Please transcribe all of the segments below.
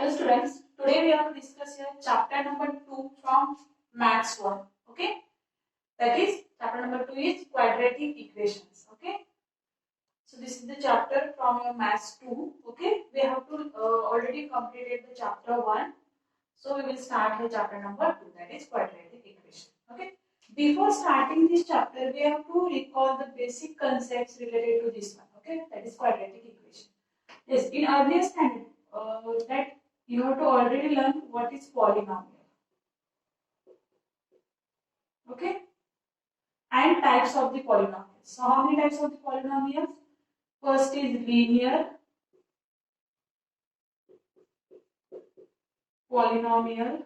Hello students, today we have to discuss here chapter number 2 from Maths 1. Okay, that is chapter number 2 is quadratic equations. Okay, so this is the chapter from your Maths 2. Okay, we have to already completed the chapter 1. So we will start here chapter number 2, that is quadratic equation. Okay, before starting this chapter, we have to recall the basic concepts related to this one. Okay, that is quadratic equation. Yes, in earlier standard, that you have to already learn what is polynomial. Okay, and types of the polynomials. So how many types of the polynomials? First is linear polynomial.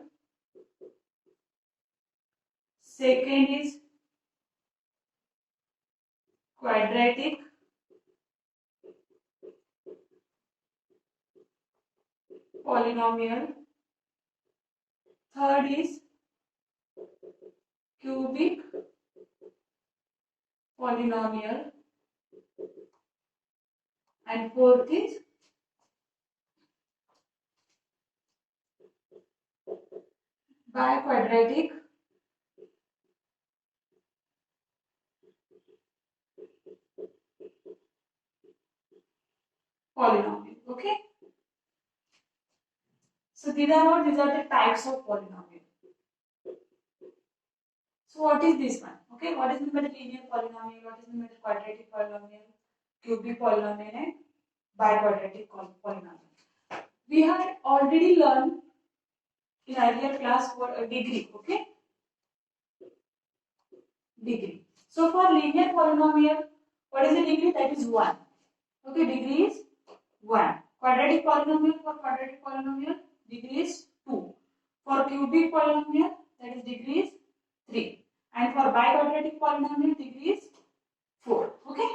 Second is quadratic polynomial. Third is cubic polynomial. And fourth is biquadratic polynomial. Okay. So these are the types of polynomial. So what is this one? Okay, what is the linear polynomial? What is the quadratic polynomial? Cubic polynomial and biquadratic polynomial. We had already learned in earlier class for a degree. Okay, degree. So for linear polynomial, what is the degree? That is 1. Okay, degree is 1. Quadratic polynomial, for quadratic polynomial, degree is 2. For cubic polynomial, that is degree is 3. And for biquadratic polynomial, degree is 4. Okay.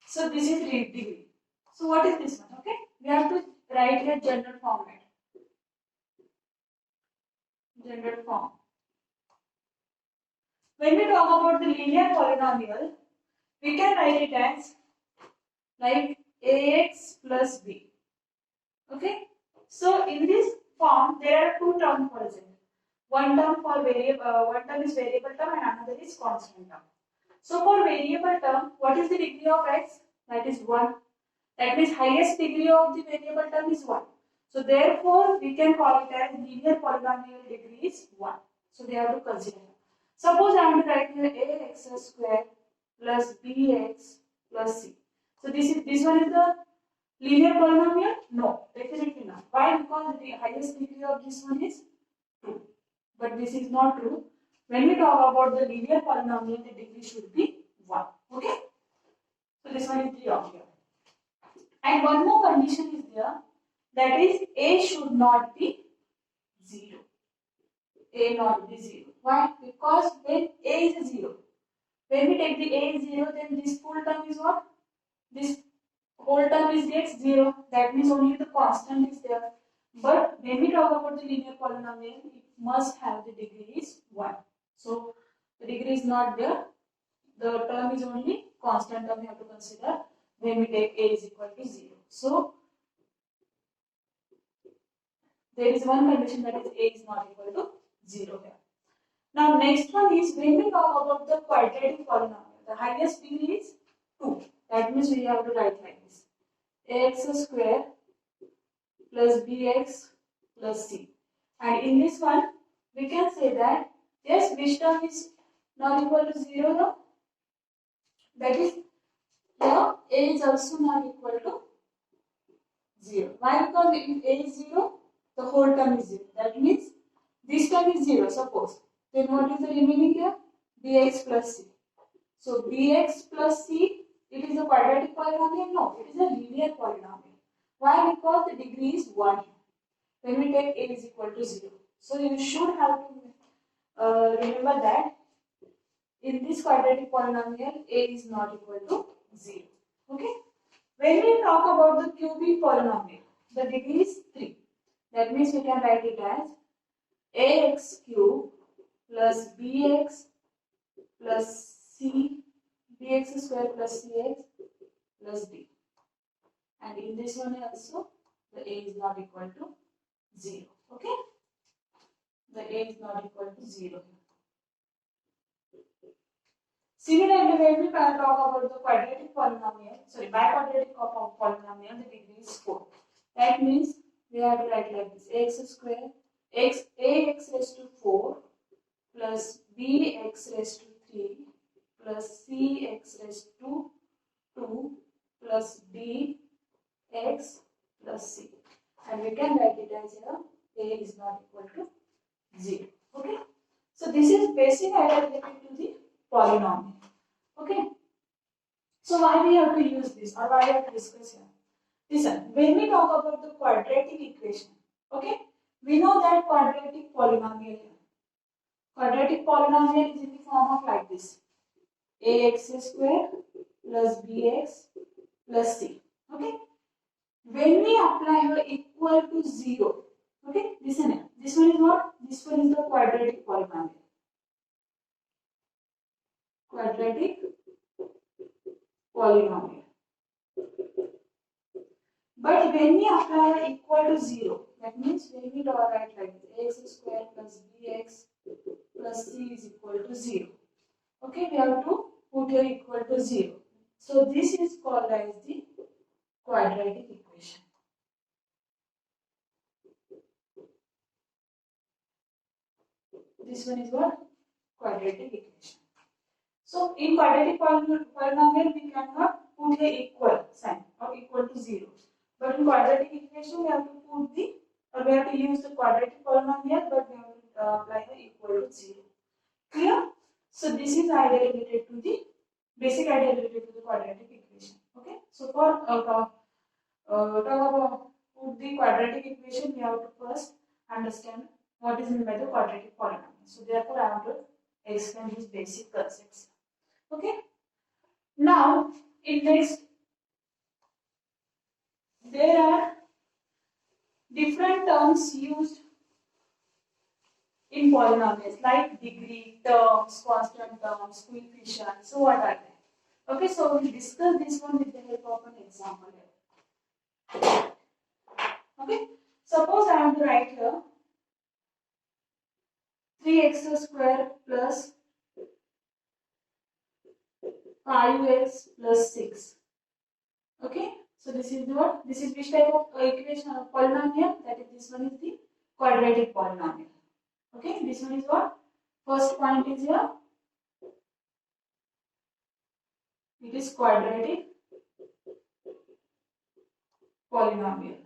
So this is degree. So what is this one? Okay. We have to write here general format. General form. When we talk about the linear polynomial, we can write it as like ax plus b. Okay. So in this form, there are two terms present. One term for variable, one term is variable term and another is constant term. So for variable term, what is the degree of x? That is 1. That means highest degree of the variable term is 1. So therefore, we can call it as linear polynomial degree is 1. So they have to consider. Suppose I want to write here ax square plus bx plus c. So this one is the linear polynomial? No, definitely not. Why? Because the highest degree of this one is 2. But this is not true. When we talk about the linear polynomial, the degree should be 1. Okay? So this one is 3 of here. And one more condition is there, that is a should not be 0. A not be 0. Why? Because when a is 0, when we take the a is 0, then this full term is what? This whole term is gets 0. That means only the constant is there. But when we talk about the linear polynomial, it must have the degree is 1. So the degree is not there. The term is only constant term we have to consider when we take a is equal to 0. So there is one condition, that is a is not equal to 0 here. Now next one is when we talk about the quadratic polynomial, the highest degree is 2. That means we have to write like this: ax square plus bx plus c. And in this one, we can say that yes, which term is not equal to 0 now? That is, here a is also not equal to 0. Why? Because if a is 0, the whole term is 0. That means this term is 0, suppose. Then what is the remaining here? Bx plus c. So bx plus c, it is a quadratic polynomial? No, it is a linear polynomial. Why? Because the degree is 1 when we take a is equal to 0. So you should have to remember that in this quadratic polynomial, a is not equal to 0. Okay? When we talk about the cubic polynomial, the degree is 3. That means we can write it as ax cube plus bx plus c, bx square plus cx plus d. And in this one also, the a is not equal to 0. Okay, the a is not equal to 0. Similarly, when we talk about the quadratic polynomial, sorry, biquadratic polynomial, the degree is 4. That means we have to write like this: ax square, ax raised to 4 plus bx raised to 3 plus cx raised to 2 plus dx plus c. And we can write it as a is not equal to 0. Okay. So this is basic idea related to the polynomial. Okay. So why we have to use this, or why we have to discuss here? Listen, when we talk about the quadratic equation, okay, we know that quadratic polynomial is in the form of like this: ax square plus bx plus c. Okay. When we apply here equal to 0, okay, listen here. This one is what? This one is the quadratic polynomial. Quadratic polynomial. But when we apply equal to 0, that means when we write like this: ax square plus bx plus c is equal to 0. Okay, we have to put here equal to 0. So this is called as the quadratic equation. This one is what? Quadratic equation. So in quadratic polynomial, we cannot put here equal sign or equal to 0. But in quadratic equation, we have to put the, or we have to use the quadratic polynomial, but we have to apply the equal to 0. Clear? So this is idea related to the basic idea related to the quadratic equation. Okay. So for talk about put the quadratic equation, we have to first understand what is meant by the quadratic polynomial. So therefore, I have to explain these basic concepts. Okay. Now, in next, there are different terms used in polynomials like degree, terms, constant terms, coefficients. So what are they? Okay, so we'll discuss this one with the help of an example here. Okay, suppose I am to write here 3x square plus 5x plus 6. Okay, so this is what? This is which type of equation or polynomial? That is, this one is the quadratic polynomial. Okay, this one is what? First point is here. It is quadratic polynomial.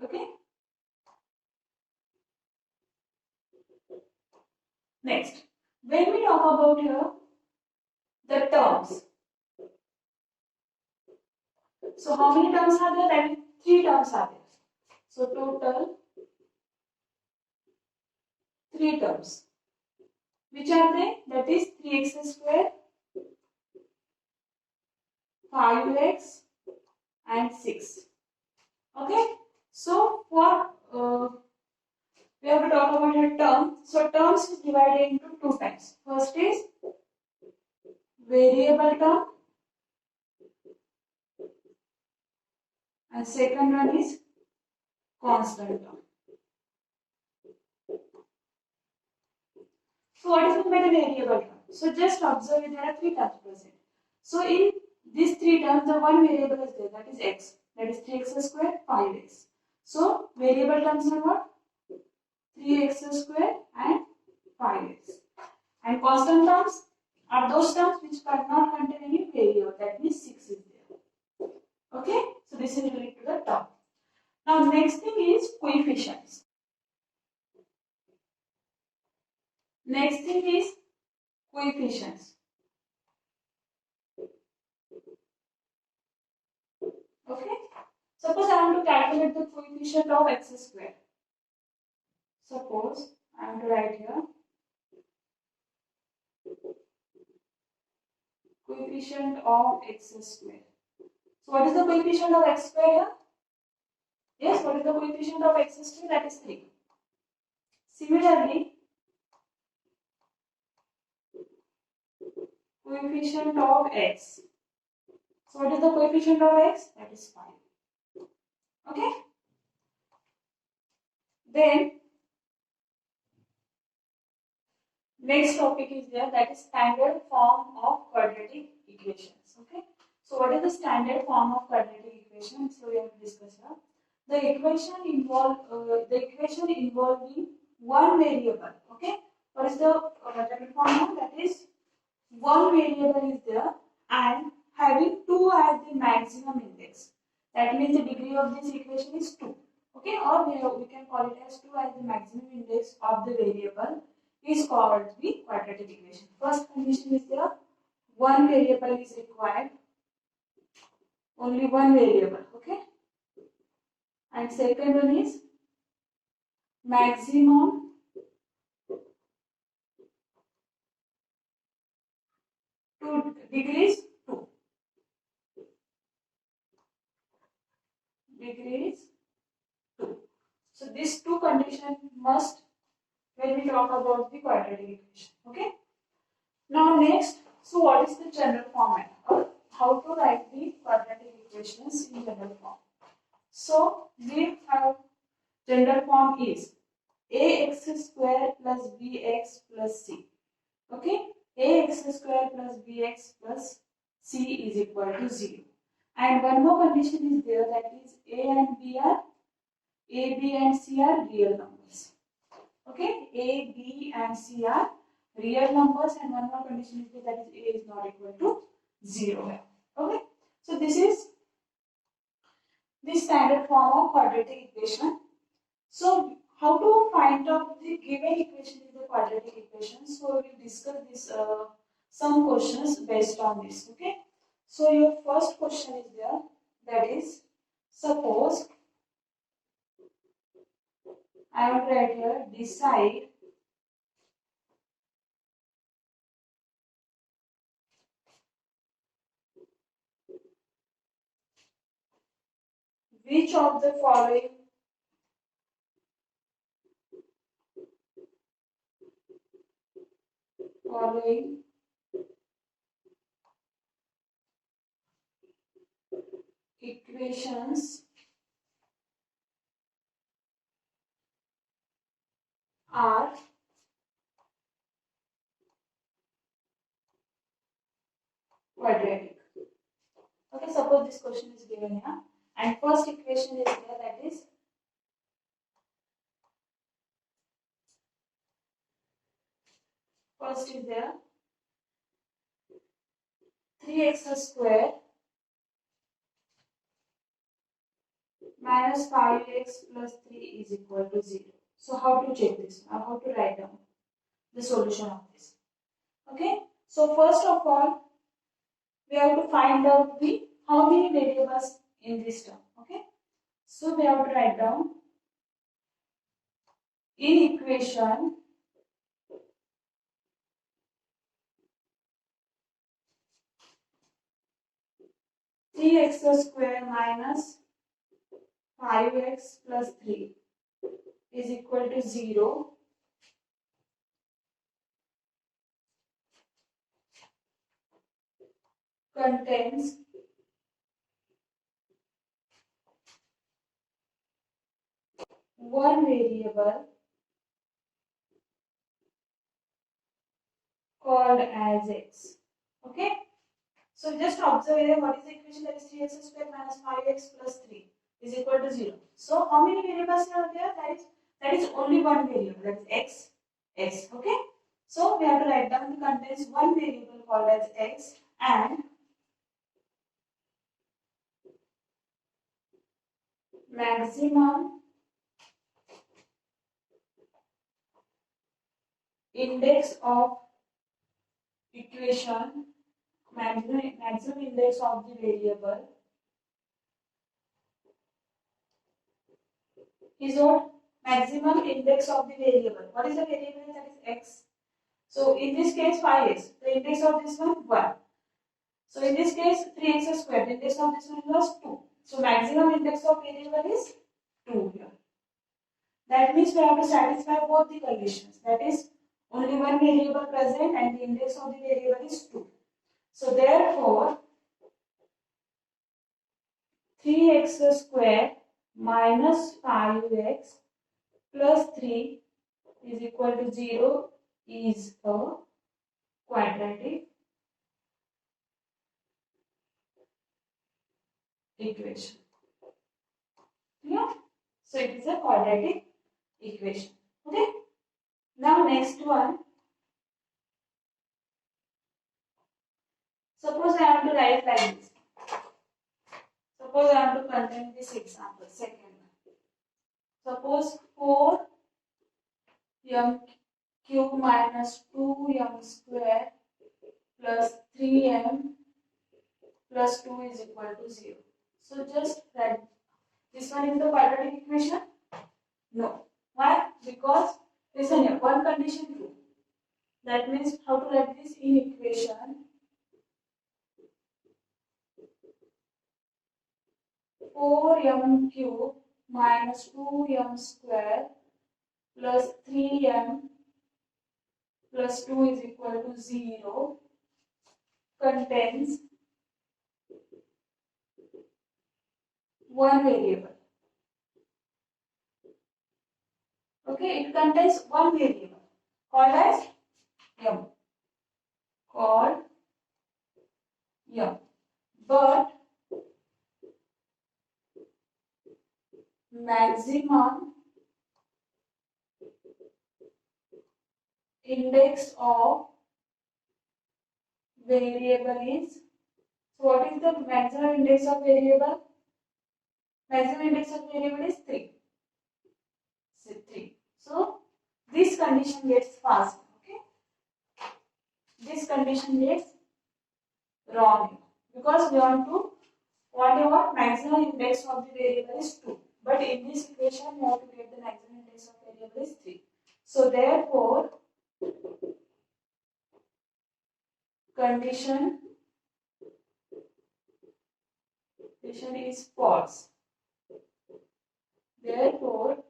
Okay. Next, when we talk about here the terms. So how many terms are there? That is 3 terms are there. So total 3 terms. Which are they? That is 3x square, 5x and 6. Okay. So for we have to talk about a term. So terms is divided into 2 types. First is variable term and second one is constant term. So what is meant by the variable term? So just observe there are 3 terms present. So in these 3 terms, the one variable is there, that is x. That is 3x square, 5x. So variable terms are what? 3x square and 5x. And constant terms are those terms which cannot contain any variable. That means 6 is there. Okay. So this is related to the term. Now next thing is coefficients. Next thing is coefficients. Okay. Suppose I want to calculate the coefficient of x square. Suppose I am to write here coefficient of x square. So what is the coefficient of x square here? Yes, what is the coefficient of x square? That is 3. Similarly, coefficient of x. So what is the coefficient of x? That is 5. Okay. Then next topic is there, that is standard form of quadratic equations. Okay. So what is the standard form of quadratic equation? So we have to discuss here. The equation involving one variable. Okay. What is the general form? That is one variable is there and having 2 as the maximum index. That means the degree of this equation is 2. Okay, or we can call it as 2 as the maximum index of the variable is called the quadratic equation. First condition is there, one variable is required, only one variable. Okay, and second one is maximum two degrees 2 degrees 2. So these two conditions must when we talk about the quadratic equation. Okay. Now next, so what is the general format or how to write the quadratic equations in general form? So we have general form is ax square plus bx plus c. Okay, ax square plus bx plus c is equal to 0. And one more condition is there, that is a, b and c are real numbers. Okay, a, b and c are real numbers, and one more condition is that is a is not equal to 0. Okay, so this is the standard form of quadratic equation. So how to find out the given equation in the quadratic equation? So we will discuss this some questions based on this. Okay, so your first question is there, that is, suppose I will write here, decide which of the following equations are quadratic. Okay, suppose this question is given here, and first equation is there, that is first is there 3x square minus 5x plus 3 is equal to 0. So how to check this or how to write down the solution of this? Okay, so first of all we have to find out the how many variables in this term. Okay, so we have to write down in equation 3x square minus 5x plus 3 is equal to 0 contains one variable called as x. Okay, so just observe here, what is the equation, that is 3x square minus 5x plus 3 is equal to 0. So how many variables are there? That is only one variable, that is x. Okay, so we have to write down the contains one variable called as x and maximum index of equation, maximum index of the variable is what? Maximum index of the variable. What is the variable? That is x. So in this case 5x, the index of this one 1. So in this case 3x squared, the index of this one was 2. So maximum index of variable is 2 here. That means we have to satisfy both the conditions. That is only one variable present and the index of the variable is 2. So therefore 3x square minus 5x plus 3 is equal to 0 is a quadratic equation. Yeah. So it is a quadratic equation. Okay. Now next one. Suppose I want to write like this. Suppose I want to contain this example. Second one. Suppose 4m cube minus 2m square plus 3m plus 2 is equal to 0. So just write. This one is the quadratic equation? No. Why? Because listen here, one condition true. That means how to write this in equation 4m cube minus 2m square plus 3m plus 2 is equal to 0 contains one variable. Okay, it contains one variable called as m. Called m. But maximum index of variable is, so what is the maximum index of variable? Maximum index of variable is 3. So this condition gets passed. Okay, this condition gets wrong because we want what maximum index of the variable is 2. But in this equation, we have to get the maximum index of variable is 3. So therefore, condition is false. Therefore,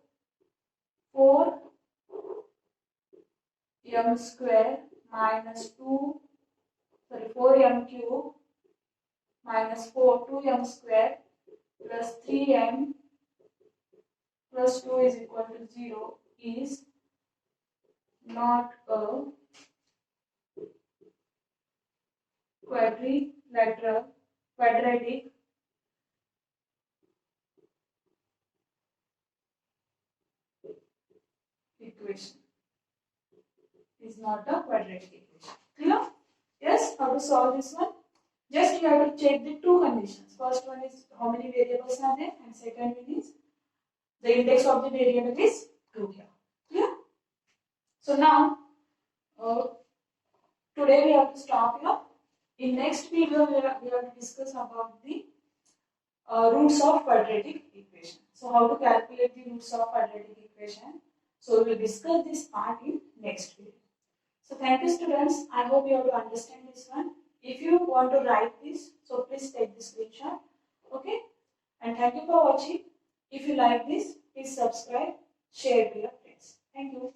4m square minus 4m cube minus 2m square plus 3m plus 2 is equal to 0 is not a quadratic equation. Is not a quadratic equation. Clear? Yes, how to solve this one? Just you have to check the two conditions. First one is how many variables are there, and second one is the index of the variable is 2 here. Clear? So now, today we have to stop here. In next video, we have to discuss about the roots of quadratic equation. So how to calculate the roots of quadratic equation. So we will discuss this part in next video. So thank you students. I hope you have to understand this one. If you want to write this, so please take the screenshot. Okay. And thank you for watching. If you like this, please subscribe, share to your friends. Thank you.